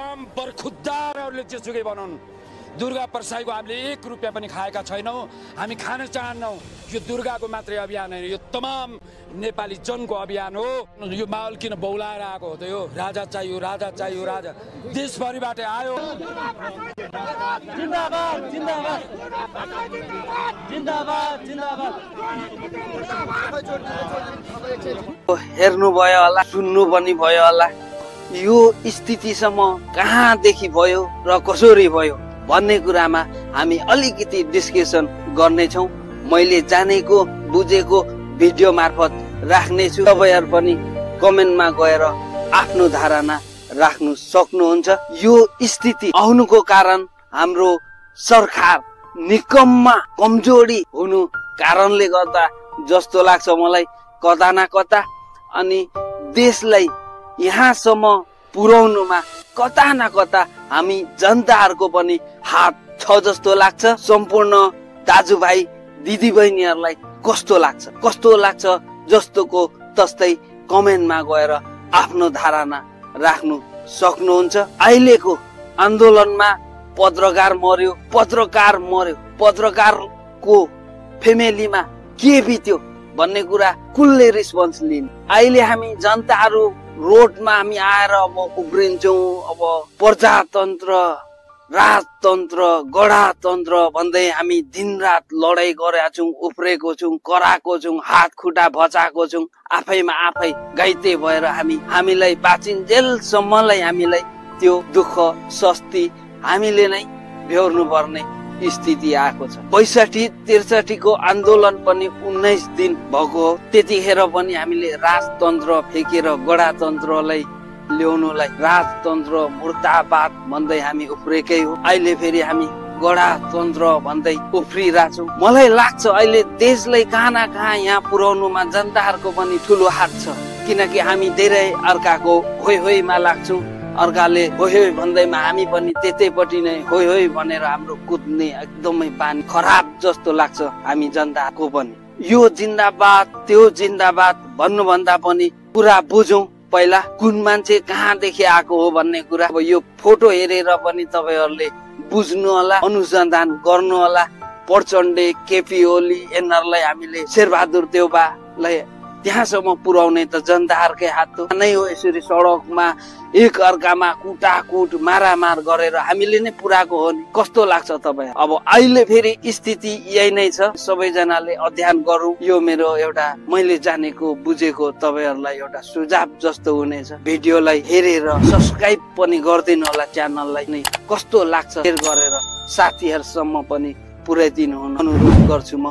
तमाम बरखुद्दारहरूले जेसुकै भनौँ दुर्गा प्रसाईको हामीले 1 रुपैयाँ पनि खाएका छैनौँ। हामी खान चाहन्नौँ। यो दुर्गाको मात्रै अभियान होइन, यो तमाम नेपाली जनको अभियान हो। यो माहौल किन बौलाएर आएको हो त? यो राजा चाहियो, राजा चाहियो, राजा देशभरिबाट आयो। जिन्दाबाद जिन्दाबाद जिन्दाबाद जिन्दाबाद। हेर्नु भयो होला, सुन्नु पनि भयो होला, यो स्थितिसम्म कहाँदेखि भयो र कसरी भयो भन्ने कुरामा हामी अलिकति डिस्कसन गर्नेछौँ। मैले जानेको बुझेको भिडियो मार्फत राख्नेछु। तपाईँहरू पनि कमेन्टमा गएर आफ्नो धारणा राख्नु सक्नुहुन्छ। यो स्थिति आउनुको कारण हाम्रो सरकार निकम्मा कमजोरी हुनु कारणले गर्दा जस्तो लाग्छ मलाई कता न कता। अनि देशलाई यहाँसम्म पुर्याउनुमा कता न कता हामी जनताहरूको पनि हात छ जस्तो लाग्छ। सम्पूर्ण दाजुभाइ दिदीबहिनीहरूलाई कस्तो लाग्छ जस्तोको तस्तै कमेन्टमा गएर आफ्नो धारणा राख्नु सक्नुहुन्छ। अहिलेको आन्दोलनमा पत्रकार मर्यो, पत्रकारको फ्यामिलीमा के बित्यो भन्ने कुरा कुलले रिस्पोन्स लिने। अहिले हामी जनताहरू रोडमा हामी आएर अब उब्रिन्छौँ। अब प्रजातन्त्र, राजतन्त्र, गणतन्त्र भन्दै हामी दिनरात लडाइँ गरेका छौँ, उफ्रेको छौँ, कराएको छौँ, हात खुट्टा भचाएको छौँ। आफैमा आफै घाइते भएर हामीलाई बाँचिन्जेलसम्मलाई हामीलाई त्यो दुःख सस्ती हामीले नै बेहोर्नु पर्ने स्थिति आएको छ। 62-63 को आन्दोलन पनि 19 दिन भएको हो। त्यतिखेर पनि हामीले राजतन्त्र फेकेर गणतन्त्रलाई ल्याउनुलाई राजतन्त्र मुर्दाबाद भन्दै हामी उफ्रेकै हो। अहिले फेरि हामी गणतन्त्र भन्दै उफ्रिरहेछौँ। मलाई लाग्छ अहिले देशलाई कहाँ न कहाँ यहाँ पुर्याउनुमा जनताहरूको पनि ठुलो हात छ। किनकि हामी धेरै अर्काको होइ होइमा लाग्छौँ। अर्काले होइ होइ भन्दैमा हामी पनि त्यतैपट्टि नै होइ होइ भनेर हाम्रो कुद्ने एकदमै बानी खराब जस्तो लाग्छ हामी जनताको पनि। यो जिन्दाबाद त्यो जिन्दाबाद भन्नुभन्दा पनि कुरा बुझौँ पहिला कुन मान्छे कहाँदेखि आएको हो भन्ने कुरा। अब यो फोटो हेरेर पनि तपाईँहरूले बुझ्नु होला, अनुसन्धान गर्नु होला। प्रचण्डे, केपी ओली यिनीहरूलाई हामीले शेरबहादुर देउवालाई त्यहाँसम्म पुर्याउने त जनताहरूकै हात नै हो। यसरी सडकमा एक अर्कामा कुटाकुट मारामार गरेर हामीले नै पुऱ्याएको हो नि। कस्तो लाग्छ तपाईँ? अब अहिले फेरि स्थिति यही नै छ। सबैजनाले अध्ययन गरौँ। यो मेरो एउटा मैले जानेको बुझेको तपाईँहरूलाई एउटा सुझाव जस्तो हुनेछ। भिडियोलाई हेरेर सब्सक्राइब पनि गरिदिनु होला च्यानललाई नै। कस्तो लाग्छ शेयर गरेर साथीहरूसम्म पनि पुर्याइदिनु अनुरोध गर्छु म।